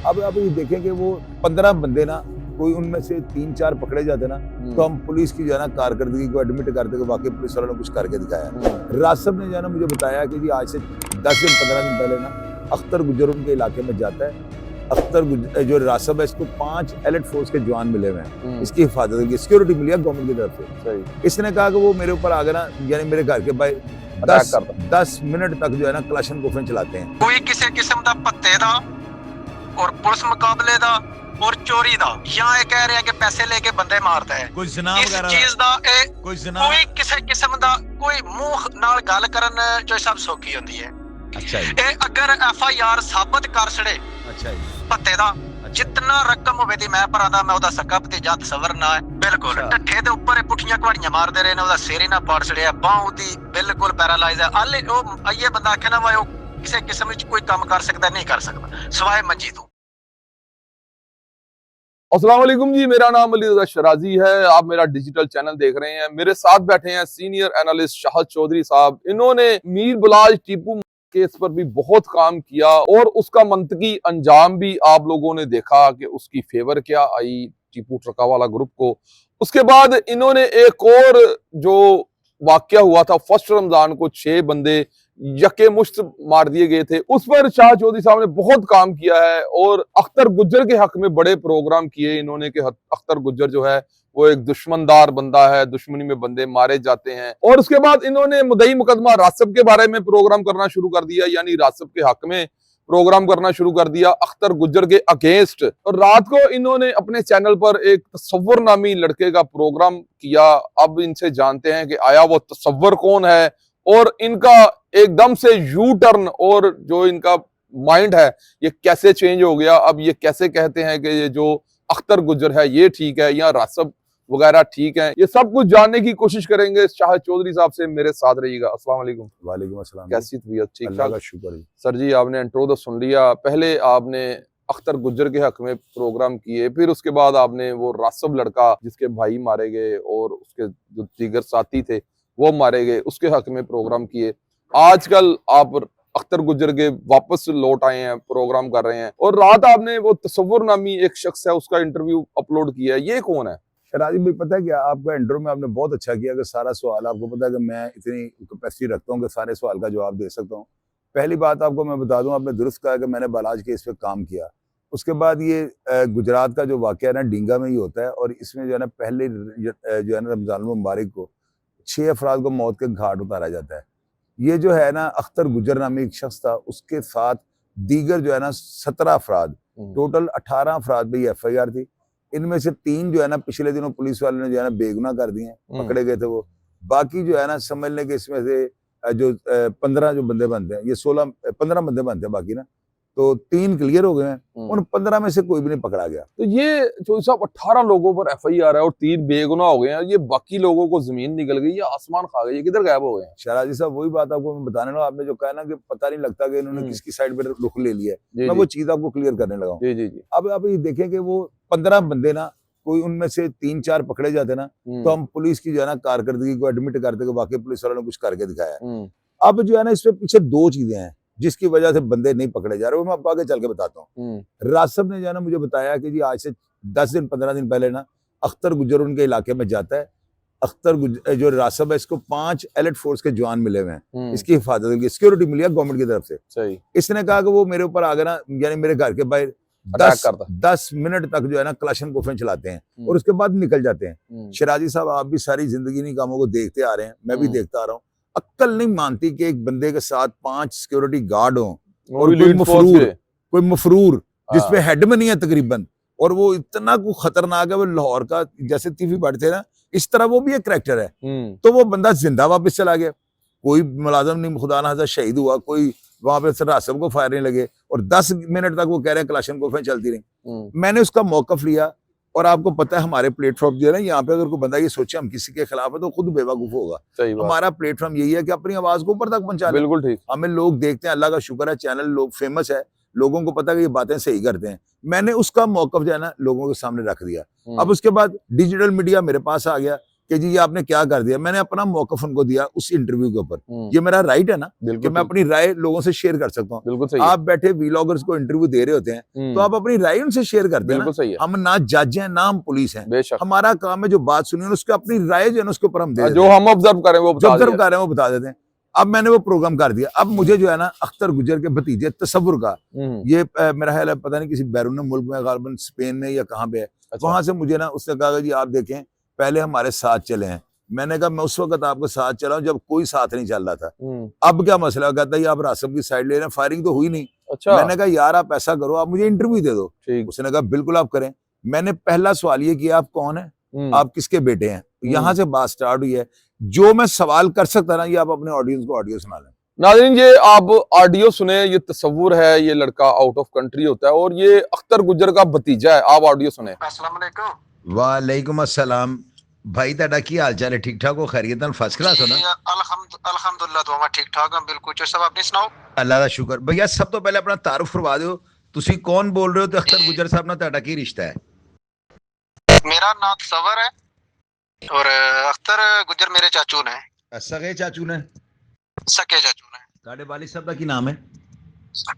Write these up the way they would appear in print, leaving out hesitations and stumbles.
अब आप ये देखें कि वो 15 बंदे ना, कोई उनमें से 3-4 पकड़े जाते ना, तो हम पुलिस की जो है ना कारकर्दगी को एडमिट करते कि वाकई पुलिस वालों ने कुछ करके दिखाया। रासब ने जो है ना मुझे बताया कि जी आज से 10 दिन 15 दिन पहले ना अख्तर गुज्जर उनके इलाके में जाता है। अख्तर जो रासब है, इसको 5 एलिट फोर्स के जवान मिले हुए हैं, इसकी हिफाजत की सिक्योरिटी मिली है गवर्नमेंट की तरफ से। इसने कहा कि वो मेरे ऊपर आ गए ना, यानी मेरे घर के भाई 10 मिनट तक जो है ना क्लाशन कोफें चलाते हैं। कोई किसी किस्म का पत्ते दा और पुलिस मुकाबले दा और चोरी दा, यहाँ कह रहे हैं कि पैसे लेके बंदे मारता है। कोई जना इस चीज दा कोई किसी किस्म दा कोई मुंह नाल गल करन जो सब सौखी होंदी है। अच्छा जी। अगर FIR साबित कर छड़े अच्छा जी पत्ते दा, जितना रकम होवे दी मैं भरादा, मैं ओदा सक्का भतीजा तसव्वुर ना है बिल्कुल। ढट्ठे दे ऊपर पुठियां घवाड़ियां मारदे रहे ने, ओदा सिर ही ना पाड़ छड़िया, बांह दी बिल्कुल पैरालाइज है। आले ओ ये बंदा आखे ना वो किसी किस्म विच कोई काम कर सकदा नहीं कर सकदा सिवाय मंजी तो। अस्सलाम वालेकुम जी, मेरा नाम अली रज़ा शराजी है। आप मेरा डिजिटल चैनल देख रहे हैं। मेरे साथ बैठे हैं सीनियर एनालिस्ट शाहद चौधरी साहब। इन्होंने मीर बुलाज टीपू केस पर भी बहुत काम किया और उसका मंतकी अंजाम भी आप लोगों ने देखा कि उसकी फेवर क्या आई टीपू ट्रकावाला ग्रुप को। उसके बाद इन्होंने एक और जो वाकया हुआ था, फर्स्ट रमजान को 6 बंदे यके मुश्त मार दिए गए थे, उस पर शाह चौधरी साहब ने बहुत काम किया है और अख्तर गुज्जर के हक में बड़े प्रोग्राम किए इन्होंने कि अख्तर गुज्जर जो है वो एक दुश्मनदार बंदा है, दुश्मनी में बंदे मारे जाते हैं। और उसके बाद इन्होंने मुद्दई मुकदमा रासब के बारे में प्रोग्राम करना शुरू कर दिया, यानी रासब के हक में प्रोग्राम करना शुरू कर दिया अख्तर गुज्जर के अगेंस्ट। और रात को इन्होंने अपने चैनल पर एक तसव्वुर नामी लड़के का प्रोग्राम किया। अब इनसे जानते हैं कि आया वो तसव्वुर कौन है और इनका एकदम से यू टर्न और जो इनका माइंड है ये कैसे चेंज हो गया। अब ये कैसे कहते हैं कि ये जो अख्तर गुज्जर है ये ठीक है या रासब वगैरह ठीक है, ये सब कुछ जानने की कोशिश करेंगे शाहिद चौधरी साहब से। मेरे साथ रहिएगा। अस्सलाम वालेकुम। वालेकुम अस्सलाम। कैसी तबीयत? ठीक अल्लाह ठाक? का शुक्र है सर जी, आपने इंट्रो तो सुन लिया। पहले आपने अख्तर गुज्जर के हक में प्रोग्राम किए, फिर उसके बाद आपने वो रासब लड़का जिसके भाई मारे गए और उसके जो दीगर साथी थे वो मारे गए उसके हक में प्रोग्राम किए। आजकल आप अख्तर गुज्जर के वापस लौट आए हैं, प्रोग्राम कर रहे हैं और रात आपने वो तसव्वुर नामी एक शख्स है उसका इंटरव्यू अपलोड किया है। ये कौन है? शराजी भाई, पता है क्या, आपका इंटरव्यू में आपने बहुत अच्छा किया कि सारा सवाल, आपको पता है कि मैं इतनी कैपेसिटी रखता हूँ कि सारे सवाल का जवाब दे सकता हूँ। पहली बात आपको मैं बता दूं, आपने दुरुस्त कहा कि मैंने बालाज केस पे काम किया। उसके बाद ये गुजरात का जो वाकया है ना, डींगा में ही होता है और इसमें जो है ना पहले जो है ना रमजान मुबारक को 6 अफराद को मौत के घाट उतारा जाता है। ये जो है ना अख्तर गुज्जर नामी एक शख्स था, उसके साथ दीगर जो है ना 17 अफराद, टोटल 18 अफराद पे FIR थी। इनमें से 3 जो है ना पिछले दिनों पुलिस वाले ने जो है ना बेगुनाह कर दिए, पकड़े गए थे वो। बाकी जो है ना समझ लें कि इसमें से जो 15 जो बंदे बनते हैं, ये 15 बंदे बनते हैं बाकी ना, तो 3 क्लियर हो गए हैं। उन 15 में से कोई भी नहीं पकड़ा गया। तो ये जो सब 18 लोगों पर FIR है और 3 बेगुनाह हो गए हैं, ये बाकी लोगों को जमीन निकल गई या आसमान खा गई, ये किधर गायब हो गए हैं? शराजी साहब, वही बात आपको मैं बताने लगा। आपने जो कहा ना कि पता नहीं लगता कि इन्होंने किसकी साइड पे रुख ले लिया है, मैं वो चीज आपको क्लियर करने लगा हूँ। जी जी जी। अब आप ये देखें कि वो 15 बंदे ना, कोई उनमें से 3-4 पकड़े जाते ना, तो हम पुलिस की जो है ना कारकर्दगी को एडमिट करते कि वाकई पुलिस वालों ने कुछ करके दिखाया। अब जो है ना इसमें पीछे 2 चीजें हैं जिसकी वजह से बंदे नहीं पकड़े जा रहे, वो मैं आपको आगे चल के बताता हूँ। रासब ने जो है ना मुझे बताया कि जी आज से 10 दिन 15 दिन पहले ना अख्तर गुज्जर उनके इलाके में जाता है। अख्तर जो रासब है, इसको 5 एलिट फोर्स के जवान मिले हुए हैं, इसकी हिफाजत की सिक्योरिटी मिली है गवर्नमेंट की तरफ से। सही। इसने कहा कि वो मेरे ऊपर आ गए ना, यानी मेरे घर के बाहर 10 मिनट तक जो है ना क्लाशन कोफें चलाते हैं और उसके बाद निकल जाते हैं। शराजी साहब, आप भी सारी जिंदगी इन कामों को देखते आ रहे हैं, मैं भी देखता आ रहा हूँ। अक्ल नहीं मानती कि एक बंदे के साथ 5 सिक्योरिटी गार्ड हों और कोई मफरूर जिसपे हेड में नहीं है तकरीबन, और वो इतना को खतरनाक है। वो लाहौर का जैसे तीफी भट्ट थे ना, इस तरह वो भी एक करैक्टर है। तो वो बंदा जिंदा वापस चला गया, कोई मुलाजम नहीं खुदा ना शहीद हुआ, कोई वहां पे रासब को फायर नहीं लगे और 10 मिनट तक वो कह रहे हैं क्लाशन कोफें चलती रही। मैंने उसका मौकफ लिया और आपको पता है हमारे प्लेटफॉर्म जो है ना, यहाँ पे अगर कोई बंदा ये सोचे हम किसी के खिलाफ है तो खुद बेवकूफ होगा। हमारा प्लेटफॉर्म यही है कि अपनी आवाज को ऊपर तक पहुंचा ले। बिल्कुल ठीक। हमें लोग देखते हैं, अल्लाह का शुक्र है चैनल लोग फेमस है, लोगों को पता है कि ये बातें सही करते हैं। मैंने उसका मौकफ जो है ना लोगों के सामने रख दिया। अब उसके बाद डिजिटल मीडिया मेरे पास आ गया, कि जी ये आपने क्या कर दिया। मैंने अपना मौकफ उनको दिया उस इंटरव्यू के ऊपर। ये मेरा राइट है ना कि मैं अपनी राय लोगों से शेयर कर सकता हूँ। बिल्कुल सही। आप बैठे व्लॉगर्स को इंटरव्यू दे रहे होते हैं तो आप अपनी राय उनसे शेयर करते हैं ना। हम ना जज हैं ना हम पुलिस हैं, हमारा काम है जो बात सुनी उसको अपनी राय जो है उसके ऊपर हम दे, जो हम ऑब्जर्व कर रहे हैं वो बता देते हैं। अब मैंने वो प्रोग्राम कर दिया। अब मुझे जो है ना अख्तर गुजर के भतीजे तसव्वुर का, ये मेरा ख्याल है पता नहीं किसी बैरून मुल्क में, गालिबन स्पेन में या कहाँ पे है, वहां से मुझे ना उसने कहा जी आप देखें पहले हमारे साथ चले हैं। मैंने कहा मैं उस वक्त आपके साथ चला हूं जब कोई साथ नहीं चल रहा था। अब क्या मसला, कहता है आप रासब की साइड ले रहे हैं, फायरिंग तो हुई नहीं। मैंने कहा यार आप ऐसा करो आप मुझे इंटरव्यू दे दो। उसने कहा बिल्कुल आप करें। मैंने पहला सवाल ये किया आप कौन है, आप किसके बेटे हैं। यहाँ से बात स्टार्ट हुई है। जो मैं सवाल कर सकता ना ये आप अपने ऑडियंस को ऑडियो सुना लें। नाज़रीन ये आप ऑडियो सुने, ये तसव्वुर है, ये लड़का आउट ऑफ कंट्री होता है और ये अख्तर गुजर का भतीजा है। आप ऑडियो सुने। अस्सलाम वालेकुम। वालेकुम अस्सलाम भाई, ਤੁਹਾਡਾ ਕੀ ਹਾਲ ਚਾਲ ਹੈ? ਠੀਕ ਠਾਕ ਹੋ? ਖੈਰੀਅਤ ਨਾਲ? फर्स्ट क्लास हो ना? अल्हम्दुलिल्लाह दुआ ठीक ठाक हम बिल्कुल। जो सब अपनी सुनाओ। ਅੱਲਾ ਦਾ ਸ਼ੁਕਰ। ਭਈਆ ਸਭ ਤੋਂ ਪਹਿਲੇ ਆਪਣਾ ਤਾਰਫ ਕਰਵਾ ਦਿਓ, ਤੁਸੀਂ ਕੌਣ ਬੋਲ ਰਹੇ ਹੋ ਤੇ ਅਖਤਰ ਗੁਜਰ ਸਾਹਿਬ ਨਾਲ ਤੁਹਾਡਾ ਕੀ ਰਿਸ਼ਤਾ ਹੈ? मेरा नाम तसव्वुर है और अख्तर गुजर मेरे चाचू ने। सगे चाचू ने? सके चाचू ने। ਤੁਹਾਡੇ ਵਾਲਿਦ ਸਾਹਿਬ ਦਾ ਕੀ ਨਾਮ ਹੈ?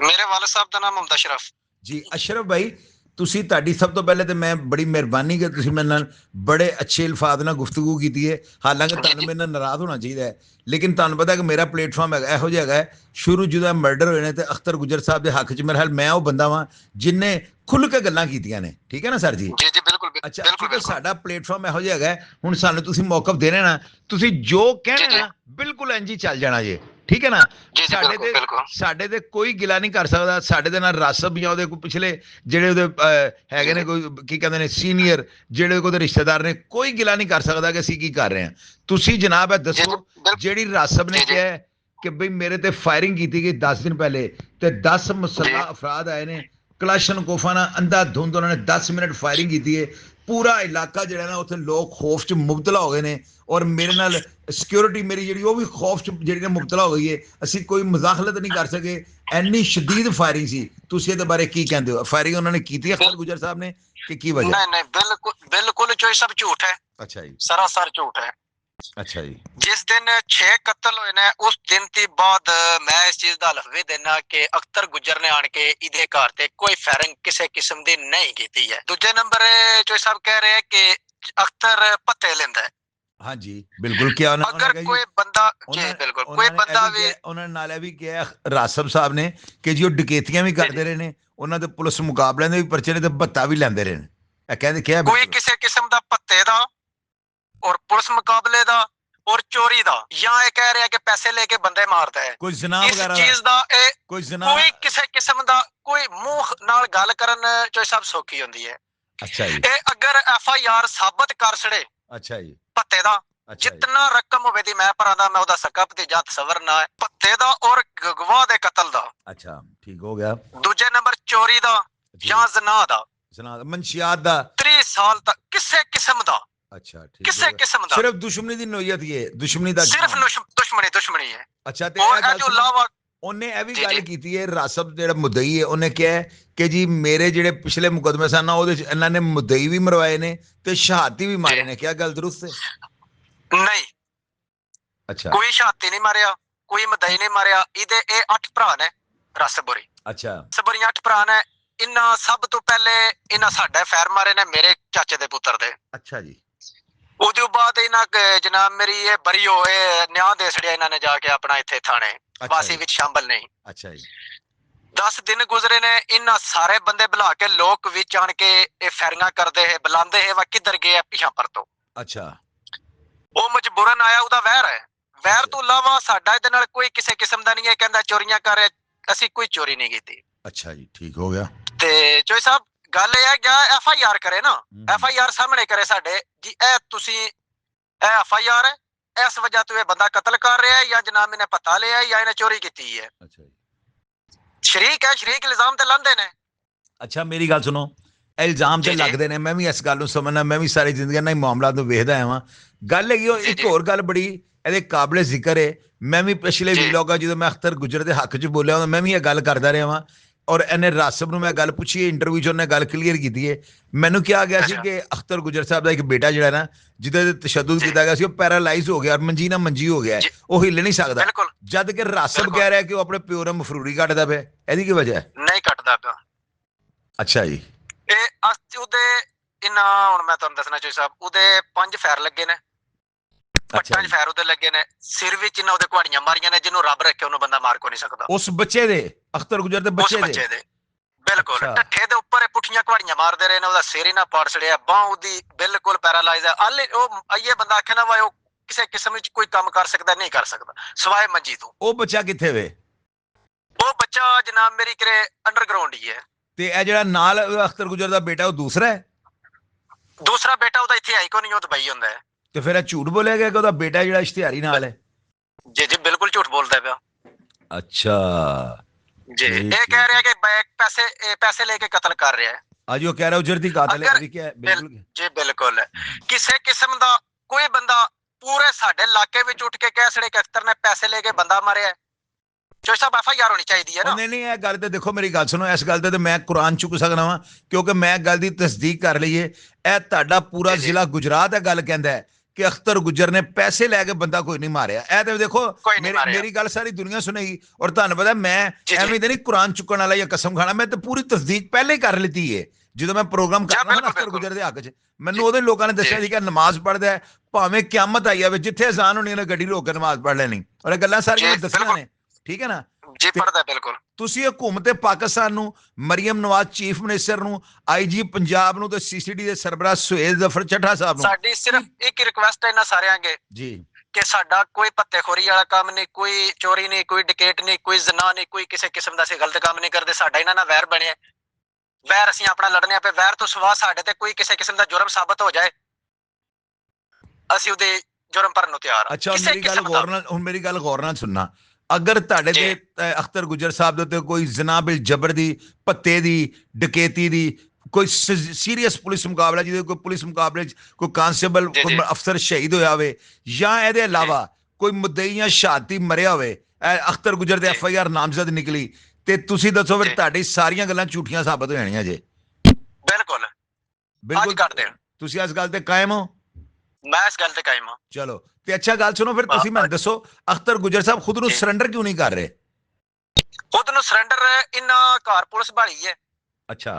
मेरे वालिद साहब का नाम मोहम्मद अशरफ जी। अशरफ भाई ਤੁਸੀਂ ਤੁਹਾਡੀ ਸਭ ਤੋਂ ਪਹਿਲੇ ਤੇ ਮੈਂ ਬੜੀ ਮਿਹਰਬਾਨੀ ਕਿ ਤੁਸੀਂ ਮੇਰੇ ਨਾਲ ਬੜੇ ਅੱਛੇ ਅਲਫਾਜ਼ ਨਾਲ ਗੁਫ਼ਤਗੂ ਕੀਤੀ ਹੈ। ਹਾਲਾਂਕਿ ਤੁਹਾਨੂੰ ਮੇਰੇ ਨਾਲ ਨਾਰਾਜ਼ ਹੋਣਾ ਚਾਹੀਦਾ ਹੈ, ਲੇਕਿਨ ਤੁਹਾਨੂੰ ਪਤਾ ਕਿ ਮੇਰਾ ਪਲੇਟਫਾਰਮ ਹੈਗਾ ਇਹੋ ਜਿਹਾ ਹੈਗਾ। ਸ਼ੁਰੂ ਜਦੋਂ ਮਰਡਰ ਹੋਏ ਨੇ ਤੇ ਅਖਤਰ ਗੁਜਰ ਸਾਹਿਬ ਦੇ ਹੱਕ 'ਚ ਮੇਰੇ ਹਾਲ ਮੈਂ ਉਹ ਬੰਦਾ ਵਾਂ ਜਿਨਨੇ ਖੁੱਲ ਕੇ ਗੱਲਾਂ ਕੀਤੀਆਂ ਨੇ। ਠੀਕ ਹੈ ਨਾ ਸਰ ਜੀ? ਜੀ ਜੀ ਬਿਲਕੁਲ ਅੱਛਾ, ਕਿਉਂਕਿ ਸਾਡਾ ਪਲੇਟਫਾਰਮ ਇਹੋ ਜਿਹਾ ਹੈਗਾ, ਹੁਣ ਸਾਨੂੰ ਤੁਸੀਂ ਮੌਕਫ ਦੇਣੇ ਨਾ, ਤੁਸੀਂ ਜੋ ਕਹਿਣਾ ਨਾ ਬਿਲਕੁਲ ਇੰਜ ਹੀ ਚੱਲ ਜਾਣਾ ਜੇ। ਠੀਕ ਹੈ ਨਾ? ਸਾਡੇ ਤੇ ਕੋਈ ਗਿਲਾ ਨਹੀਂ ਕਰ ਸਕਦਾ। ਸਾਡੇ ਦੇ ਨਾਲ ਰਾਸਬ ਜਾਂ ਉਹਦੇ ਕੋਈ ਪਿਛਲੇ ਜਿਹੜੇ ਉਹਦੇ ਹੈਗੇ ਨੇ ਕੋਈ ਕੀ ਕਹਿੰਦੇ ਨੇ ਸੀਨੀਅਰ ਜਿਹੜੇ ਉਹਦੇ ਰਿਸ਼ਤੇਦਾਰ ਨੇ, ਕੋਈ ਗਿਲਾ ਨਹੀਂ ਕਰ ਸਕਦਾ ਕਿ ਅਸੀਂ ਕੀ ਕਰ ਰਹੇ ਹਾਂ। ਤੁਸੀਂ ਜਨਾਬ ਇਹ ਦੱਸੋ ਜਿਹੜੀ ਰਾਸਬ ਨੇ ਕਿਹਾ ਕਿ ਬਈ ਮੇਰੇ ਤੇ ਫਾਇਰਿੰਗ ਕੀਤੀ ਗਈ 10 ਦਿਨ ਪਹਿਲੇ ਤੇ 10 ਮੁਸੱਲਹ ਅਫਰਾਦ ਆਏ ਨੇ ਕਲਾਸ਼ਨਕੋਫਾਂ ਨਾਲ ਅੰਧਾ ਧੁੰਦ, ਉਹਨਾਂ ਨੇ 10 ਮਿੰਟ ਫਾਇਰਿੰਗ ਕੀਤੀ ਹੈ। ਪੂਰਾ ਇਲਾਕਾ ਜਿਹੜਾ ਨਾ ਉੱਥੇ ਲੋਕ ਖੌਫ 'ਚ ਮੁਬਤਲਾ ਹੋ ਗਏ ਨੇ ਔਰ ਮੇਰੇ ਨਾਲ ਸਿਕਿਉਰਿਟੀ ਮੇਰੀ ਜਿਹੜੀ ਉਹ ਵੀ ਖੌਫ 'ਚ ਜਿਹੜੀ ਨਾ ਮੁਬਤਲਾ ਹੋ ਗਈ ਹੈ। ਅਸੀਂ ਕੋਈ ਮੁਜ਼ਾਹਲਤ ਨਹੀਂ ਕਰ ਸਕੇ, ਇੰਨੀ ਸ਼ਦੀਦ ਫਾਇਰਿੰਗ ਸੀ। ਤੁਸੀਂ ਇਹਦੇ ਬਾਰੇ ਕੀ ਕਹਿੰਦੇ ਹੋ? ਫਾਇਰਿੰਗ ਉਹਨਾਂ ਨੇ ਕੀਤੀ ਅਖਤਰ ਗੁਜਰ ਸਾਹਿਬ ਨੇ ਕਿ ਕੀ ਵਜ੍ਹਾ? नहीं नहीं बिल्कुल बिल्कुल जो सब झूठ है। अच्छा जी। सरासर झूठ है। अच्छा जी। जिस दिन 6 कत्ल होए ने उस दिन ती बाद मैं इस चीज दा हलफ भी देना कि अख्तर गुजर ने आन के इदे घर ते कोई फायरिंग किसी किस्म दी नहीं कीती है। दूजे नंबर जो सब कह रहे हैं कि अख्तर पत्ते लेंदा है। हाँ जी बिल्कुल। क्या अगर कोई बंदा जी बिल्कुल कोई बंदा भी उन्होंने नाल भी किया रासब साहब ने कि जी वो डकैतियां भी करते रहे ने, उन्होंने तो पुलिस मुकाबले दे भी पर्चे ने ते भत्ता भी लेंदे रहे ने। कहंदे क्या कोई किसी किस्म दा पत्ते दा और पुलिस मुकाबले दा और चोरी दा या ये कह रहे हैं कि पैसे लेके बंदे मारता है कोई जना वगैरह चीज दा कोई किसी किस्म दा कोई मुंह नाल गल करन जो सब सौखी होंदी है। अच्छा जी। ए अगर FIR साबित कर छड़े अच्छा जी पत्ते दा जितना रकम होवे दी मैं भरा दा मैं ओदा सक्का भतीजा तसव्वुर ना है पत्ते दा और गवाह दे कत्ल दा। अच्छा ठीक हो गया। दूजे नंबर चोरी दा या जना दा मंशियात दा 30 साल तक किसी किस्म दा। अच्छा ठीक किसी किस्म दा सिर्फ दुश्मनी दी नोयत ये दुश्मनी दा सिर्फ दुश्मनी है। अच्छा ते और जो अलावा ਉਹਨੇ ਇਹ ਵੀ ਗੱਲ ਕੀਤੀ ਹੈ ਰਾਸਬ ਜਿਹੜਾ ਮੁਦਈ ਹੈ ਉਹਨੇ ਕਿਹਾ ਕਿ ਜੀ ਮੇਰੇ ਜਿਹੜੇ ਪਿਛਲੇ ਮੁਕਦਮੇ ਸਨ ਨਾ ਉਹਦੇ ਚ ਇਹਨਾਂ ਨੇ ਮੁਦਈ ਵੀ ਮਰਵਾਏ ਨੇ ਤੇ ਸ਼ਹਾਦਤੀ ਵੀ ਮਾਰੇ ਨੇ। ਕੀ ਗੱਲ ਦਰੁਸਤ ਹੈ? नहीं अच्छा कोई शहादती नहीं मारिया कोई मुदई नहीं मारिया। इदे ए 8 भरा ने रासबोरी। अच्छा सबरी 8 भरा ने। इन्ना सब तो पहले इन्ना साडे फैर मारे ने मेरे चाचे दे पुत्र दे। अच्छा जी। ਉਹਦੇ ਬਾਅਦ ਇਹਨਾਂ ਜਨਾਬ ਮੇਰੀ ਇਹ ਬਰੀ ਹੋਏ ਨਿਆਂ ਦੇ ਛੜਿਆ ਇਹਨਾਂ ਨੇ ਜਾ ਕੇ ਆਪਣਾ ਇੱਥੇ ਥਾਣੇ ਵਾਸੀ ਵਿੱਚ ਸ਼ਾਮਲ ਨਹੀਂ। ਅੱਛਾ ਜੀ। 10 ਦਿਨ ਗੁਜ਼ਰੇ ਨੇ ਇਹਨਾਂ ਸਾਰੇ ਬੰਦੇ ਬੁਲਾ ਕੇ ਲੋਕ ਵਿੱਚ ਆਣ ਕੇ ਇਹ ਫੈਰਿੰਗਾਂ ਕਰਦੇ ਹੈ ਬੁਲਾਉਂਦੇ ਹੈ ਵਾ ਕਿੱਧਰ ਗਏ ਆ ਪਿਛਾਂ ਪਰਤੋ। ਅੱਛਾ ਉਹ ਮਜਬੂਰਨ ਆਇਆ ਉਹਦਾ ਵਹਿਰ ਹੈ। ਵਹਿਰ ਤੋਂ ਇਲਾਵਾ ਸਾਡਾ ਇਹਦੇ ਨਾਲ ਕੋਈ ਕਿਸੇ ਕਿਸਮ ਦਾ ਨਹੀਂ ਹੈ। ਕਹਿੰਦਾ ਚੋਰੀਆਂ ਕਰ ਅਸੀਂ ਕੋਈ ਚੋਰੀ ਨਹੀਂ ਕੀਤੀ। ਅੱਛਾ ਜੀ ਠੀਕ ਹੋ ਗਿਆ। ਤੇ ਚੋਈ ਸਾਹਿਬ ਗੱਲ ਇਹ ਹੈ ਕਿ FIR ਕਰੇ ਨਾ FIR ਸਾਹਮਣੇ ਕਰੇ ਸਾਡੇ ਜੀ ਇਹ ਤੁਸੀਂ ਇਹ FIR ਹੈ ਇਸ ਵਜ੍ਹਾ ਤੋਂ ਇਹ ਬੰਦਾ ਕਤਲ ਕਰ ਰਿਹਾ ਹੈ ਜਾਂ ਜਨਾਬ ਇਹਨੇ ਪਤਾ ਲਿਆ ਜਾਂ ਇਹਨੇ ਚੋਰੀ ਕੀਤੀ ਹੈ। ਅੱਛਾ ਜੀ। ਸ਼ਰੀਕ ਹੈ ਸ਼ਰੀਕ ਇਲਜ਼ਾਮ ਤੇ ਲਾਂਦੇ ਨੇ। ਅੱਛਾ ਮੇਰੀ ਗੱਲ ਸੁਣੋ ਇਲਜ਼ਾਮ ਤੇ ਲੱਗਦੇ ਨੇ ਮੈਂ ਵੀ ਇਸ ਗੱਲ ਨੂੰ ਸਮਝਣਾ ਮੈਂ ਵੀ ਸਾਰੀ ਜ਼ਿੰਦਗੀ ਨਾਲ ਮਾਮਲਾ ਤੋਂ ਵੇਖਦਾ ਆਵਾਂ। ਗੱਲ ਹੈਗੀ ਉਹ ਇੱਕ ਹੋਰ ਗੱਲ ਬੜੀ ਇਹਦੇ ਕਾਬਲੇ ਜ਼ਿਕਰ ਹੈ। ਮੈਂ ਵੀ ਪਿਛਲੇ ਵਲੌਗਾਂ ਜਦੋਂ ਮੈਂ ਅਖਤਰ ਗੁਜਰ ਦੇ ਹੱਕ 'ਚ ਬੋਲਿਆ ਮੈਂ ਵੀ ਇਹ ਗੱਲ ਕਰਦਾ ਰਿਹਾ ਵਾਂ ਔਰ ਇਹਨੇ ਰਾਸਬ ਨੂੰ ਮੈਂ ਗੱਲ ਪੁੱਛੀ, ਇੰਟਰਵਿਊ 'ਚ ਉਹਨੇ ਗੱਲ ਕਲੀਅਰ ਕੀਤੀ ਹੈ। ਮੈਨੂੰ ਕਿਹਾ ਗਿਆ ਸੀ ਕਿ ਅਖਤਰ ਗੁੱਜਰ ਸਾਹਿਬ ਦਾ ਇੱਕ ਬੇਟਾ ਜਿਹੜਾ ਨਾ, ਜਿਹਦੇ ਤੇ ਤਸ਼ੱਦੁਦ ਕੀਤਾ ਗਿਆ ਸੀ, ਉਹ ਪੈਰਾਲਾਈਜ਼ ਹੋ ਗਿਆ, ਮੰਜੀ ਨਾ ਮੰਜੀ ਹੋ ਗਿਆ, ਉਹ ਹਿੱਲ ਨਹੀਂ ਸਕਦਾ, ਜਦ ਕਿ ਰਾਸਬ ਕਹਿ ਰਿਹਾ ਕਿ ਉਹ ਆਪਣੇ ਪਿਓ ਨੂੰ ਮਫਰੂਰੀ ਕੱਢਦਾ ਪਿਆ। ਇਹਦੀ ਕੀ ਵਜ੍ਹਾ ਹੈ? ਨਹੀਂ ਕੱਟਦਾ ਪਿਆ। ਅੱਛਾ ਜੀ। ਇਹ ਉਹਦੇ ਇਹਨਾਂ ਹੁਣ ਮੈਂ ਤੁਹਾਨੂੰ ਦੱਸਣਾ ਚਾਹੀਦਾ ਸਾਹਿਬ, ਉਹਦੇ 5 ਫੈਰ ਲੱਗੇ ਨੇ, ਪੱਟਾਂ 'ਚ ਫੈਰ ਉਹਦੇ ਲੱਗੇ ਨੇ, ਸਿਰ ਵਿੱਚ ਇਹਨਾਂ ਉਹਦੇ ਕੁਹਾੜੀਆਂ ਮਾਰੀਆਂ ਨੇ, ਜਿਹਨੂੰ ਰੱਬ ਰੱਖੇ ਉਹਨੂੰ ਬੰਦਾ ਮਾਰ ਕੋ ਨਹੀਂ ਸਕਦਾ। ਉਸ ਬੱਚੇ ਦੇ, ਅਖਤਰ ਗੁੱਜਰ ਦੇ ਬੱਚੇ ਦੇ ਬਿਲਕੁਲ ਢੱਠੇ ਦੇ ਉੱਪਰ ਪੁੱਠੀਆਂ ਕੁਹਾੜੀਆਂ ਮਾਰਦੇ ਰਹੇ ਨੇ, ਉਹਦਾ ਸਿਰ ਹੀ ਨਾ ਪਾੜ ਛੜਿਆ, ਬਾਹ ਉਹਦੀ ਬਿਲਕੁਲ ਪੈਰਾਲਾਈਜ਼ ਹੈ। ਹਾਲੇ ਉਹ ਆਈਏ ਬੰਦਾ ਆਖੇ ਨਾ ਵਾ ਉਹ ਕਿਸੇ ਕਿਸਮ ਵਿੱਚ ਕੋਈ ਕੰਮ ਕਰ ਸਕਦਾ, ਨਹੀਂ ਕਰ ਸਕਦਾ ਸਵਾਏ ਮੰਜੀ ਤੋਂ। ਉਹ ਬੱਚਾ ਕਿੱਥੇ ਵੇ? ਉਹ ਬੱਚਾ ਜਨਾਬ ਮੇਰੀ ਕਰੇ ਅੰਡਰਗਰਾਉਂਡ ਹੀ ਹੈ। ਤੇ ਇਹ ਜਿਹੜਾ ਨਾਲ ਅਖਤਰ ਗੁੱਜਰ ਦਾ ਬੇਟਾ ਉਹ ਦੂਸਰਾ ਹੈ? ਦੂਸਰਾ ਬੇਟਾ ਉਹਦਾ ਇੱਥੇ ਆਈ ਕੋ ਨਹੀਂ, ਉਹ ਦੁਬਈ ਹੁੰਦਾ ਹੈ। ਤੇ ਫਿਰ ਇਹ ਝੂਠ ਬੋਲਿਆ ਗਿਆ ਕਿ ਉਹਦਾ ਬੇਟਾ ਜਿਹੜਾ ਇਸ਼ਤਿਹਾਰੀ ਨਾਲ ਹੈ? ਜੀ ਜੀ ਬਿਲਕੁਲ ਝੂਠ ਬੋਲਦਾ ਪਿਆ। ਅੱਛਾ ਜੀ ਇਹ ਕਹਿ ਰਿਹਾ ਕਿ ਪੈਸੇ ਲੈ ਕੇ ਕਤਲ ਕਰ ਰਿਹਾ ਹੈ। ਅੱਜ ਉਹ ਕਹਿ ਰਿਹਾ ਉਜਰ ਦੀ ਕਾਤਲ ਹੈ। ਬਿਲਕੁਲ ਜੀ ਬਿਲਕੁਲ। ਕਿਸੇ ਕਿਸਮ ਦਾ ਕੋਈ ਬੰਦਾ ਪੂਰੇ ਸਾਡੇ ਇਲਾਕੇ ਵਿੱਚ ਉੱਠ ਕੇ ਕਹਿ ਸੜੇ ਕਿ ਅਖਤਰ ਨੇ ਪੈਸੇ ਲੈ ਕੇ ਬੰਦਾ ਮਾਰਿਆ, ਚੋਈ ਸਾਹਿਬ FIR ਹੋਣੀ ਚਾਹੀਦੀ ਹੈ ਨਾ। ਨਹੀਂ ਇਹ ਗੱਲ ਤੇ ਦੇਖੋ, ਮੇਰੀ ਗੱਲ ਸੁਣੋ, ਇਸ ਗੱਲ ਤੇ ਮੈਂ ਕੁਰਾਨ ਚੁੱਕ ਸਕਦਾ ਵਾਂ, ਕਿਉਂਕਿ ਮੈਂ ਗੱਲ ਦੀ ਤਸਦੀਕ ਕਰ ਲਈ ਹੈ। ਇਹ ਤੁਹਾਡਾ ਪੂਰਾ ਜ਼ਿਲ੍ਹਾ ਗੁਜਰਾਤ ਇਹ ਗੱਲ ਕਹਿੰਦਾ ਹੈ ਕਿ ਅਖਤਰ ਗੁੱਜਰ ਨੇ ਪੈਸੇ ਲੈ ਕੇ ਬੰਦਾ ਕੋਈ ਨਹੀਂ ਮਾਰਿਆ। ਇਹ ਤੇ ਦੇਖੋ ਮੇਰੀ ਗੱਲ ਸਾਰੀ ਦੁਨੀਆ ਸੁਣੇਗੀ। ਔਰ ਤੁਹਾਨੂੰ ਪਤਾ ਮੈਂ ਐਵੇਂ ਦੇ ਨਹੀਂ ਕੁਰਾਨ ਚੁੱਕਣ ਵਾਲਾ ਜਾਂ ਕਸਮ ਖਾਣਾ, ਮੈਂ ਤੇ ਪੂਰੀ ਤਸਦੀਕ ਪਹਿਲੇ ਹੀ ਕਰ ਲਿੱਤੀ ਹੈ। ਜਦੋਂ ਮੈਂ ਪ੍ਰੋਗਰਾਮ ਕਰਨਾ ਨਾ ਅਖਤਰ ਗੁੱਜਰ ਦੇ ਹੱਕ 'ਚ, ਮੈਨੂੰ ਉਹਦੇ ਲੋਕਾਂ ਨੇ ਦੱਸਿਆ ਸੀ ਕਿ ਨਮਾਜ਼ ਪੜ੍ਹਦਾ ਹੈ, ਭਾਵੇਂ ਕਿਆਮਤ ਆਈ ਜਾਵੇ, ਜਿੱਥੇ ਅਜ਼ਾਨ ਹੋਣੀ ਉਹਨੇ ਗੱਡੀ ਰੋਕ ਕੇ ਨਮਾਜ਼ ਪੜ੍ਹ ਲੈਣੀ। ਔਰ ਇਹ ਗੱਲਾਂ ਸਾਰੀਆਂ ਦੱਸੀਆਂ ਨੇ, ਠੀਕ ਹੈ ਨਾ ਜੀ? ਪੜਦਾ ਬਿਲਕੁਲ। ਤੁਸੀਂ ਹਕੂਮਤ ਪਾਕਿਸਤਾਨ ਨੂੰ, ਮਰੀਮ ਨਵਾਜ਼ ਚੀਫ ਮਿਨਿਸਟਰ ਨੂੰ, IG ਪੰਜਾਬ ਨੂੰ ਤੇ CCD ਦੇ ਸਰਬਰਾਹ ਸੁਹੇਲ ਜ਼ਫਰ ਚੱਠਾ ਸਾਹਿਬ ਨੂੰ ਸਾਡੀ ਸਿਰਫ ਇੱਕ ਰਿਕੁਐਸਟ ਹੈ ਇਹਨਾਂ ਸਾਰਿਆਂ ਅੱਗੇ ਜੀ, ਕਿ ਸਾਡਾ ਕੋਈ ਪੱਤੇਖੋਰੀ ਵਾਲਾ ਕੰਮ ਨਹੀਂ, ਕੋਈ ਚੋਰੀ ਨਹੀਂ, ਕੋਈ ਡਕੈਟ ਨਹੀਂ, ਕੋਈ ਜ਼ਨਾ ਨਹੀਂ, ਕੋਈ ਕਿਸੇ ਕਿਸਮ ਦਾ ਅਸੀਂ ਗਲਤ ਕੰਮ ਨਹੀਂ ਕਰਦੇ। ਸਾਡਾ ਇਹਨਾਂ ਨਾਲ ਵੈਰ ਬਣਿਆ, ਵੈਰ ਅਸੀਂ ਆਪਣਾ ਲੜਨੇ ਪਏ। ਵੈਰ ਤੋਂ ਸਿਵਾ ਸਾਡੇ ਤੇ ਕੋਈ ਕਿਸੇ ਕਿਸਮ ਦਾ ਜੁਰਮ ਸਾਬਤ ਹੋ ਜਾਏ, ਅਸੀਂ ਉਹਦੇ ਜੁਰਮ ਭਰਨ ਨੂੰ ਤਿਆਰ ਹਾਂ। ਅੱਛਾ ਮੇਰੀ ਗੱਲ ਗੌਰ ਨਾਲ ਸੁਣਨਾ, ਅਗਰ ਤੁਹਾਡੇ ਤੇ ਅਖਤਰ ਗੁੱਜਰ ਸਾਹਿਬ ਦੇ ਉੱਤੇ ਕੋਈ ਜ਼ਨਾ ਬਿਲ ਜਬਰ ਦੀ, ਭੱਤੇ ਦੀ, ਡਕੈਤੀ ਦੀ ਕੋਈ ਸੀਰੀਅਸ ਪੁਲਿਸ ਮੁਕਾਬਲਾ, ਜਿਹਦੇ ਕੋਈ ਪੁਲਿਸ ਮੁਕਾਬਲੇ 'ਚ ਕੋਈ ਕਾਂਸਟੇਬਲ ਅਫਸਰ ਸ਼ਹੀਦ ਹੋਇਆ ਹੋਵੇ, ਜਾਂ ਇਹਦੇ ਇਲਾਵਾ ਕੋਈ ਮੁੱਦਈ ਜਾਂ ਸ਼ਹਾਦਤੀ ਮਰਿਆ ਹੋਵੇ, ਅਖਤਰ ਗੁੱਜਰ ਦੇ FIR ਨਾਮਜ਼ਦ ਨਿਕਲੀ, ਤੇ ਤੁਸੀਂ ਦੱਸੋ ਫਿਰ ਤੁਹਾਡੀ ਸਾਰੀਆਂ ਗੱਲਾਂ ਝੂਠੀਆਂ ਸਾਬਤ ਹੋ ਜਾਣੀਆਂ ਜੇ? ਬਿਲਕੁਲ ਬਿਲਕੁਲ ਕਰਦੇ ਹੋ ਤੁਸੀਂ ਇਸ ਗੱਲ ਤੇ ਕਾਇਮ ਹੋ? ਮੈਂ ਇਸ ਗੱਲ ਤੇ ਕਾਇਮ ਹਾਂ। ਚਲੋ ਤੇ ਅੱਛਾ ਗੱਲ ਸੁਣੋ, ਫਿਰ ਤੁਸੀਂ ਮੈਨੂੰ ਦੱਸੋ ਅਖਤਰ ਗੁੱਜਰ ਸਾਹਿਬ ਖੁਦ ਨੂੰ ਸਰੈਂਡਰ ਕਿਉਂ ਨਹੀਂ ਕਰ ਰਹੇ? ਖੁਦ ਨੂੰ ਸਰੈਂਡਰ ਇਹਨਾਂ ਘਰ ਪੁਲਿਸ ਭਾਲੀ ਹੈ। ਅੱਛਾ,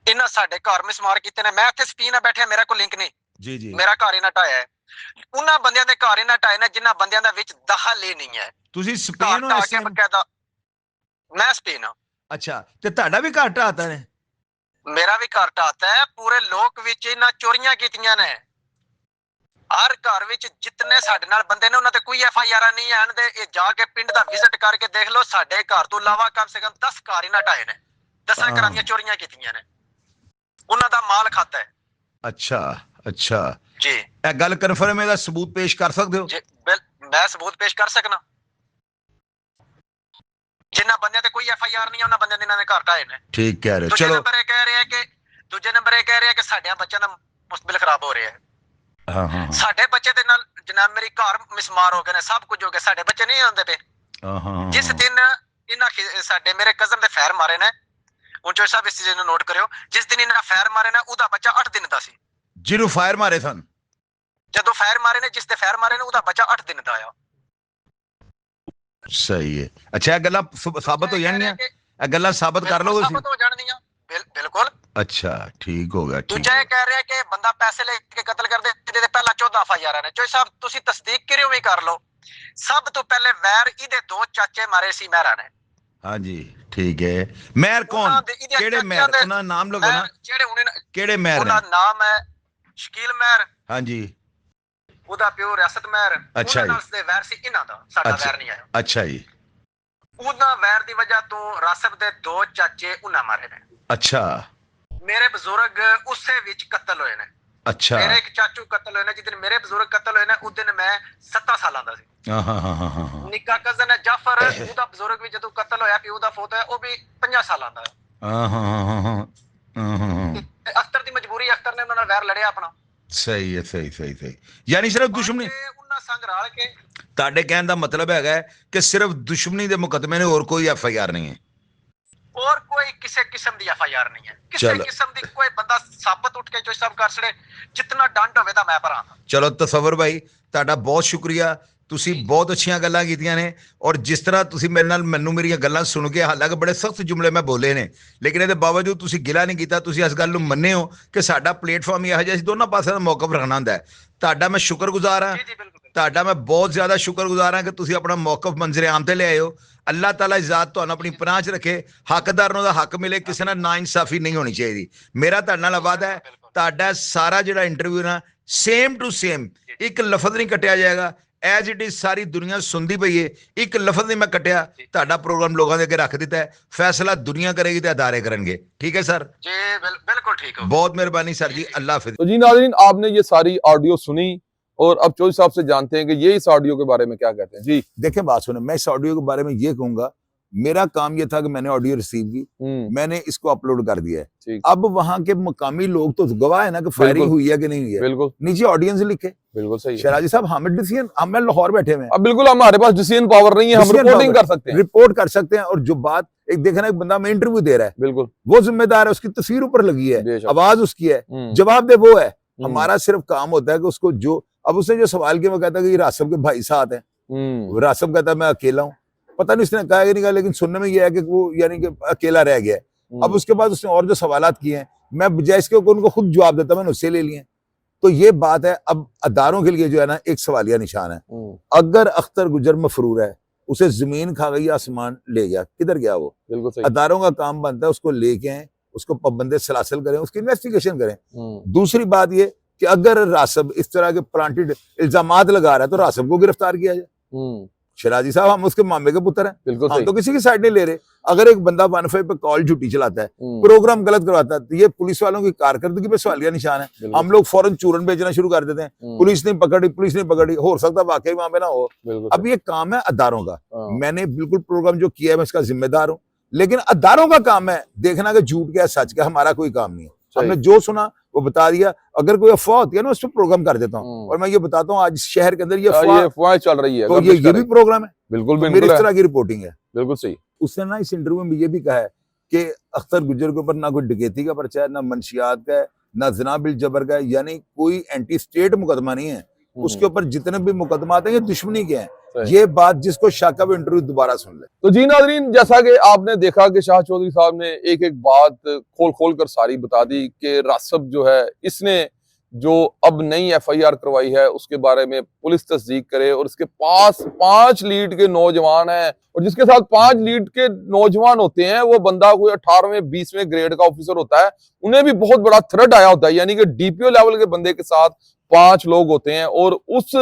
ਇਹਨਾਂ ਸਾਡੇ ਘਰ ਮਿਸਮਾਰ ਕੀਤੇ ਨੇ। ਮੈਂ ਇੱਥੇ ਸਪੀਨ ਆ ਬੈਠਿਆ, ਮੇਰਾ ਕੋਈ ਲਿੰਕ ਨਹੀਂ ਜੀ ਜੀ, ਮੇਰਾ ਘਰ ਇਹਨਾਂ ਢਾਇਆ ਹੈ। ਉਹਨਾਂ ਬੰਦਿਆਂ ਦੇ ਘਰ ਇਹਨਾਂ ਢਾਏ ਨੇ ਜਿਨ੍ਹਾਂ ਬੰਦਿਆਂ ਦਾ ਵਿੱਚ ਦਖਲ ਹੀ ਨਹੀਂ ਹੈ। ਤੁਸੀਂ ਸਪੇਨ ਹੋ? ਬਕਾਇਦਾ ਮੈਂ ਸਪੇਨ ਹਾਂ। ਅੱਛਾ, ਤੇ ਤੁਹਾਡਾ ਵੀ ਘਰ ਢਾਤਾ ਨੇ? ਮੇਰਾ ਵੀ ਘਰ ਢਾਤਾ ਹੈ। ਪੂਰੇ ਲੋਕ ਵਿੱਚ ਇਹਨਾਂ ਚੋਰੀਆਂ ਕੀਤੀਆਂ ਨੇ। ਹਰ ਘਰ ਵਿੱਚ ਜਿੰਨੇ ਸਾਡੇ ਨਾਲ ਬੰਦੇ ਨੇ ਉਹਨਾਂ ਤੇ ਕੋਈ FIR ਨਹੀਂ ਆਣ ਦੇ। ਇਹ ਜਾ ਕੇ ਪਿੰਡ ਦਾ ਵਿਜ਼ਿਟ ਕਰਕੇ ਦੇਖ ਲਓ, ਸਾਡੇ ਘਰ ਤੋਂ ਇਲਾਵਾ ਕਮ ਸੇ ਕਮ 10 ਘਰ ਇਹਨਾਂ ਢਾਏ ਨੇ, 10 ਘਰਾਂ ਦੀਆਂ ਚੋਰੀਆਂ ਕੀਤੀਆਂ ਨੇ। ਉਹਨਾਂ ਦਾ ਮਾਲ ਖਾਤਾ ਹੈ। ਅੱਛਾ ਅੱਛਾ ਜੀ, ਇਹ ਗੱਲ ਕਨਫਰਮ ਹੈ, ਇਹਦਾ ਸਬੂਤ ਪੇਸ਼ ਕਰ ਸਕਦੇ ਹੋ? ਮੈਂ ਸਬੂਤ ਪੇਸ਼ ਕਰ ਸਕਣਾ। ਜਿਨ੍ਹਾਂ ਬੰਦਿਆਂ ਤੇ ਕੋਈ FIR ਨਹੀਂ, ਉਹਨਾਂ ਬੰਦਿਆਂ ਦੇ ਇਹਨਾਂ ਦੇ ਘਰ ਢਾਏ ਨੇ। ਠੀਕ ਕਹਿ ਰਹੇ ਹੋ। ਚਲੋ ਦੂਜੇ ਨੰਬਰ ਇਹ ਕਹਿ ਰਿਹਾ ਕਿ ਸਾਡਿਆਂ ਬੱਚਿਆਂ ਦਾ ਮੁਸਤਕਬਲ ਖਰਾਬ ਹੋ ਰਿਹਾ ਹੈ। ਹਾਂ ਸਾਡੇ ਬੱਚੇ ਦੇ ਨਾਲ ਜਨਾਬ ਮੇਰੀ ਘਰ ਮਿਸਮਾਰ ਹੋ ਗਏ ਨੇ, ਸਭ ਕੁਝ ਹੋ ਗਿਆ, ਸਾਡੇ ਬੱਚੇ ਨਹੀਂ ਆਉਂਦੇ ਪਏ। ਜਿਸ ਦਿਨ ਇਹਨਾਂ ਸਾਡੇ ਮੇਰੇ ਕਜ਼ਨ ਦੇ ਫੈਰ ਮਾਰੇ ਨੇ, ਹੁਣ ਚੋਈ ਸਾਹਿਬ ਇਸ ਚੀਜ਼ ਨੂੰ ਨੋਟ ਕਰਿਓ, ਜਿਸ ਦਿਨ ਇਹਨਾਂ ਫੈਰ ਮਾਰੇ ਨੇ ਉਹਦਾ ਬੱਚਾ 8 ਦਿਨ ਦਾ ਸੀ। ਜਿਹਨੂੰ ਫਾਇਰ ਮਾਰੇ ਸਨ? ਜਦੋਂ ਫਾਇਰ ਮਾਰੇ ਨੇ, ਜਿਸ ਦੇ ਫਾਇਰ ਮਾਰੇ ਨੇ ਉਹਦਾ ਬੱਚਾ 8 ਦਿਨ ਦਾ ਆਇਆ। ਸਹੀ ਹੈ। ਅੱਛਾ, ਇਹ ਗੱਲਾਂ ਸਾਬਤ ਹੋ ਜਾਣਗੀਆਂ? ਇਹ ਗੱਲਾਂ ਸਾਬਤ ਕਰ ਲਓ ਤੁਸੀਂ? ਸਾਬਤ ਹੋ ਜਾਣਗੀਆਂ ਬਿਲਕੁਲ। ਅੱਛਾ, ਠੀਕ ਹੋ ਗਿਆ। ਦੂਜਾ ਇਹ ਕਹਿ ਰਿਹਾ ਕਿ ਬੰਦਾ ਪੈਸੇ ਲੈ ਕੇ ਕਤਲ ਕਰਦੇ, ਇਹਦੇ ਪਹਿਲਾਂ 14 FIR ਨੇ। ਚੋਈ ਸਾਹਿਬ ਤੁਸੀਂ ਤਸਦੀਕ ਕਰਿਓ ਵੀ ਕਰ ਲਓ। ਸਭ ਤੋਂ ਪਹਿਲੇ ਵੈਰ ਇਹਦੇ 2 ਚਾਚੇ ਮਾਰੇ ਸੀ ਮਹਿਰਾ ਨੇ। ਹਾਂਜੀ ਠੀਕ ਹੈ। ਮਹਿਰ ਕੌਣ? ਕਿਹੜੇ ਮਹਿਰ? ਉਹਨਾਂ ਨਾਮ ਲਗੋ ਨਾ, ਜਿਹੜੇ ਹੁਣ ਕਿਹੜੇ ਮਹਿਰ? ਉਹਦਾ ਨਾਮ ਹੈ ਸ਼ਕੀਲ ਮਹਿਰ। ਹਾਂਜੀ, ਉਹਦਾ ਪਿਓ ਰਿਆਸਤ ਮਹਿਰ। ਅੱਛਾ ਜੀ, ਦੇ ਵੈਰ ਸੀ ਇਹਨਾਂ ਦਾ, ਸਾਡਾ ਵੈਰ ਨਹੀਂ ਆਇਆ। ਅੱਛਾ ਜੀ, ਉਹਦਾ ਵੈਰ ਦੀ ਵਜ੍ਹਾ ਤੋਂ ਰਾਸਬ ਦੇ 2 ਚਾਚੇ ਉਹਨਾਂ ਮਾਰੇ ਨੇ। ਅੱਛਾ, ਮੇਰੇ ਬਜ਼ੁਰਗ ਉਸੇ ਵਿੱਚ ਕਤਲ ਹੋਏ ਨੇ। ਅੱਛਾ, ਮੇਰੇ ਇੱਕ ਚਾਚੂ ਕਤਲ ਹੋਏ ਨੇ। ਜਿਸ ਦਿਨ ਮੇਰੇ ਬਜ਼ੁਰਗ ਕਤਲ ਹੋਏ ਨੇ ਉਸ ਦਿਨ ਮੈਂ 7 ਸਾਲਾਂ ਦਾ ਸੀ। ਹਾਂ। ਨਿੱਕਾ ਕਜ਼ਨ ਹੈ ਜਾਫਰ, ਉਹਦਾ ਬਜ਼ੁਰਗ ਵੀ ਜਦੋਂ ਕਤਲ ਹੋਇਆ ਪਿਓ ਦਾ ਫੋਤ ਹੋਇਆ, ਉਹ ਵੀ 50 ਸਾਲਾਂ ਦਾ ਹੈ। ਹਾਂ। ਅਖਤਰ ਦੀ ਮਜਬੂਰੀ, ਅਖਤਰ ਨੇ ਉਹਨਾਂ ਨਾਲ ਵੈਰ ਲੜਿਆ ਆਪਣਾ। ਸਹੀ ਹੈ, ਸਹੀ। ਯਾਨੀ ਸਿਰਫ ਦੁਸ਼ਮਣੀ, ਉਹਨਾਂ ਸੰਗ ਰਲ ਕੇ। ਤੁਹਾਡੇ ਕਹਿਣ ਦਾ ਮਤਲਬ ਹੈਗਾ ਕਿ ਸਿਰਫ ਦੁਸ਼ਮਣੀ ਦੇ ਮੁਕੱਦਮੇ ਨੇ, ਹੋਰ ਕੋਈ FIR ਨਹੀਂ ਹੈ? और कोई किसी किस्म की FIR नहीं है, किसी चलो। किस्म की कोई बंदा साबत उठ के जो सब कर सके, जितना डंड होवे दा मैं भरा। ਚਲੋ ਤਸਵਰ ਭਾਈ ਤੁਹਾਡਾ ਬਹੁਤ ਸ਼ੁਕਰੀਆ, ਤੁਸੀਂ ਬਹੁਤ ਅੱਛੀਆਂ ਗੱਲਾਂ ਕੀਤੀਆਂ ਨੇ ਔਰ ਜਿਸ ਤਰ੍ਹਾਂ ਤੁਸੀਂ ਮੇਰੇ ਨਾਲ ਮੈਨੂੰ ਮੇਰੀਆਂ ਗੱਲਾਂ ਸੁਣ ਕੇ, ਹਾਲਾਂਕਿ ਬੜੇ ਸਖਤ ਜੁਮਲੇ ਮੈਂ ਬੋਲੇ ਨੇ, ਲੇਕਿਨ ਇਹਦੇ ਬਾਵਜੂਦ ਤੁਸੀਂ ਗਿਲਾ ਨਹੀਂ ਕੀਤਾ, ਤੁਸੀਂ ਇਸ ਗੱਲ ਨੂੰ ਮੰਨੇ ਹੋ ਕਿ ਸਾਡਾ ਪਲੇਟਫਾਰਮ ਇਹੋ ਜਿਹਾ, ਅਸੀਂ ਦੋਨਾਂ ਪਾਸਿਆਂ ਦਾ ਮੌਕਫ ਰੱਖਣਾ ਹੁੰਦਾ ਹੈ। ਤੁਹਾਡਾ ਮੈਂ ਸ਼ੁਕਰਗੁਜ਼ਾਰ ਹਾਂ, जी जी बिल्कुल ਤੁਹਾਡਾ ਮੈਂ ਬਹੁਤ ਜ਼ਿਆਦਾ ਸ਼ੁਕਰਗੁਜ਼ਾਰ ਹਾਂ ਕਿ ਤੁਸੀਂ ਆਪਣਾ ਮੌਕਫ ਮੰਜ਼ਰ ਆਮ ਤੇ ਲਿਆਏ ਹੋ। ਅੱਲਾਹ ਤਾਲਾ ਇਜ਼ਾਤ ਤੁਹਾਨੂੰ ਆਪਣੀ ਪਨਾਹ 'ਚ ਰੱਖੇ, ਹੱਕਦਾਰ ਨੂੰ ਦਾ ਹੱਕ ਮਿਲੇ, ਕਿਸੇ ਨਾਲ ਨਾਇਨਸਾਫੀ ਨਹੀਂ ਹੋਣੀ ਚਾਹੀਦੀ। ਮੇਰਾ ਤੁਹਾਡੇ ਨਾਲ ਵਾਅਦਾ ਹੈ, ਤੁਹਾਡਾ ਸਾਰਾ ਜਿਹੜਾ ਇੰਟਰਵਿਊ ਨਾ ਸੇਮ ਟੂ ਸੇਮ, ਇੱਕ ਲਫ਼ਜ਼ ਨਹੀਂ ਕੱਟਿਆ ਜਾਏਗਾ, ਐਜ਼ ਇਟ ਇਜ਼ ਸਾਰੀ ਦੁਨੀਆ ਸੁਣਦੀ ਪਈ ਹੈ, ਇੱਕ ਲਫ਼ਜ਼ ਨਹੀਂ ਮੈਂ ਕੱਟਿਆ। ਤੁਹਾਡਾ ਪ੍ਰੋਗਰਾਮ ਲੋਕਾਂ ਦੇ ਅੱਗੇ ਰੱਖ ਦਿੱਤਾ ਹੈ, ਫੈਸਲਾ ਦੁਨੀਆ ਕਰੇਗੀ ਤੇ ਅਦਾਰੇ ਕਰਨਗੇ। ठीक है सर, जी बिल्कुल ठीक हो। बहुत मेहरबानी सर जी, अल्लाह हाफिज। तो जी नाज़रीन, आपने ये सारी ऑडियो सुनी और अब चौधरी साहब से जानते हैं कि ये इस ऑडियो के बारे में क्या कहते हैं। जी देखें, बात सुने, मैं इस ऑडियो के बारे में ये कहूंगा, मेरा काम ये था कि मैंने ऑडियो रिसीव की, मैंने इसको अपलोड कर दिया है। ठीक। अब वहां के मुकामी लोग तो गवाह है ना कि फायरिंग बिल्कुल। हुई है कि नहीं हुई है। बिल्कुल नीचे ऑडियंस लिखे, बिल्कुल सही है। शराजी साहब हमें डिसीजन, हम लाहौर बैठे हुए हैं, अब बिल्कुल हमारे पास डिसीजन पावर नहीं है, हम Decision रिपोर्टिंग power, कर सकते हैं। रिपोर्ट कर सकते हैं। और जो बात एक देखना, एक बंदा में इंटरव्यू दे रहा है, बिल्कुल वो जिम्मेदार है, उसकी तस्वीर ऊपर लगी है, बेशक। आवाज उसकी है, जवाब दे वो है। हमारा सिर्फ काम होता है कि उसको जो, अब उसने जो सवाल किया, वो कहता है कि रासब के भाई साथ हैं, रासब कहता है मैं अकेला हूँ, पता नहीं उसने कहा कि नहीं कहा, लेकिन सुनने में यह है कि वो यानी कि अकेला रह गया है। अब उसके बाद उसने और जो सवालात किए हैं, मैं बजाय इसके उनको खुद जवाब देता, मैंने उससे ले लिए। तो ये बात है। अब अदारों के लिए जो है ना, एक सवालिया निशान है। अगर अख्तर गुजर मफरूर है, उसे जमीन खा गई, आसमान ले गया, किधर गया वो? बिल्कुल सही। अदारों का काम बनता है उसको लेके आए, उसको पाबंदे सलासल करें, उसकी इन्वेस्टिगेशन करें। दूसरी बात ये कि अगर रासब इस तरह के प्लांटेड इल्जामात लगा रहा है, तो रासब को गिरफ्तार किया जाए। शराजी साहब, हम उसके मामे के पुत्र हैं, बिल्कुल हम सही। तो किसी की साइड नहीं ले रहे। अगर एक बंदा 1 पे कॉल झूठी चलाता है, प्रोग्राम गलत करवाता है, तो ये पुलिस वालों की कारकर्दगी पे सवालिया निशान है। हम लोग फौरन चूरन बेचना शुरू कर देते हैं, पुलिस नहीं पकड़ी, पुलिस नहीं पकड़ी, हो सकता है वाकई वहां पे ना हो। अब ये काम है अदारों का। मैंने बिल्कुल प्रोग्राम जो किया है, मैं इसका जिम्मेदार हूँ, लेकिन अदारों का काम है देखना कि झूठ क्या सच क्या, हमारा कोई काम नहीं है। हमने जो सुना वो बता दिया। अगर कोई अफवाह होती है ना, उस पर प्रोग्राम कर देता हूँ। और मैं ये बताता हूँ, आज शहर के अंदर ये अफवाह चल रही है, तो ये भी प्रोग्राम है। बिल्कुल मेरी इस तरह की रिपोर्टिंग है। बिल्कुल सही। उसने ना इस इंटरव्यू में ये भी कहा है कि अख्तर गुजर के ऊपर ना कोई डकैती का पर्चा है, ना मंशियात का है, ना जना बिल जबर का है, यानी कोई एंटी स्टेट मुकदमा नहीं है। उसके ऊपर जितने भी मुकदमा आते हैं, ये दुश्मनी के हैं। ये बात जिसको शक है, वो इंटरव्यू दोबारा सुन ले। तो जी नाज़रीन, जैसा कि आपने देखा कि शाह चौधरी साहब ने एक एक बात खोल कर सारी बता दी कि रासब जो है, इसने जो अब नई FIR करवाई है उसके बारे में पुलिस तस्दीक करे, और इसके पास 5 लीड के नौजवान हैं, और जिसके साथ 5 लीड के नौजवान होते हैं, वो बंदा कोई 18वें 20वें ग्रेड का ऑफिसर होता है। उन्हें भी बहुत बड़ा थ्रेट आया होता है, यानी कि DPO लेवल के बंदे के साथ 5 लोग होते हैं, और उस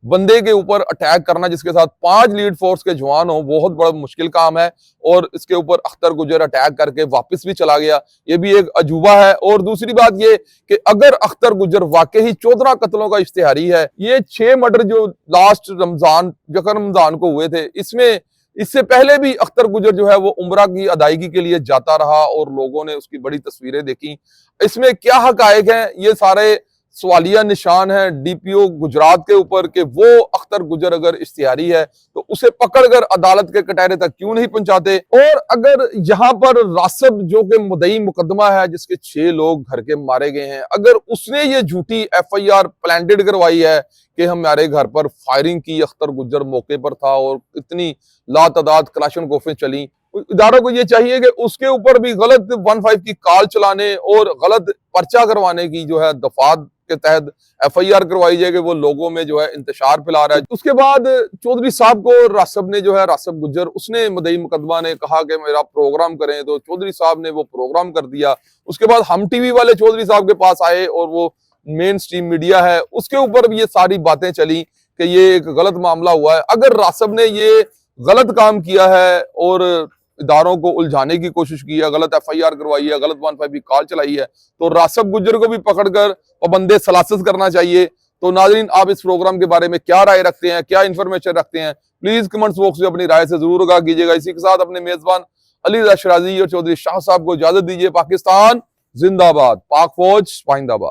बंदे के ऊपर अटैक करना जिसके साथ 5 लीड फोर्स के जवान हो, बहुत बड़ा मुश्किल काम है। और इसके ऊपर अख्तर गुजर अटैक करके वापस भी चला गया, ये भी एक अजूबा है। और दूसरी बात ये कि अगर अख्तर गुजर वाकई ही 14 कत्लों का इश्तिहारी है, ये 6 मर्डर जो लास्ट रमजान को हुए थे, इसमें इससे पहले भी अख्तर गुजर जो है वो उम्रा की अदायगी के लिए जाता रहा, और लोगों ने उसकी बड़ी तस्वीरें देखी। इसमें क्या हकायक हैं, ये सारे सवालिया निशान है DPO गुजरात के ऊपर कि वो अख्तर गुजर अगर इश्तिहारी है तो उसे पकड़कर अदालत के कटहरे तक क्यों नहीं पहुंचाते। और अगर यहाँ पर रासब जो कि मुद्दई मुकदमा है, जिसके 6 लोग घर के मारे गए हैं, अगर उसने ये झूठी FIR प्लांटेड करवाई है कि हमारे घर पर फायरिंग की, अख्तर गुजर मौके पर था और इतनी लातादाद कलाशन गोफें चली, इदारों को ये चाहिए कि उसके ऊपर भी गलत 15 की कॉल चलाने और गलत पर्चा करवाने की जो है दफात के तहत FIR करवाई जाए कि वो लोगों में जो है इंतशार फैला रहा है। उसके बाद चौधरी साहब को रासब ने जो है, रासब गुजर, उसने मुद्दई मुकदमा ने कहा कि मेरा प्रोग्राम करें, तो चौधरी साहब ने वो प्रोग्राम कर दिया। उसके बाद हम TV वाले चौधरी साहब के पास आए, और वो मेन स्ट्रीम मीडिया है, उसके ऊपर भी ये सारी बातें चली कि ये एक गलत मामला हुआ है। अगर रासब ने ये गलत काम किया है और इदारों को उलझाने की कोशिश की है, गलत FIR करवाई है, गलत 15 की कॉल चलाई है, तो रासब गुजर को भी पकड़कर पाबंदे सलासत करना चाहिए। तो नाज़रीन, आप इस प्रोग्राम के बारे में क्या राय रखते हैं, क्या इन्फॉर्मेशन रखते हैं, प्लीज कमेंट्स बॉक्स में अपनी राय से जरूर आगाह कीजिएगा। इसी के साथ अपने मेजबान अली रज़ा शराजी और चौधरी शाह साहब को इजाजत दीजिए। पाकिस्तान जिंदाबाद, पाक फौज पाइंदाबाद।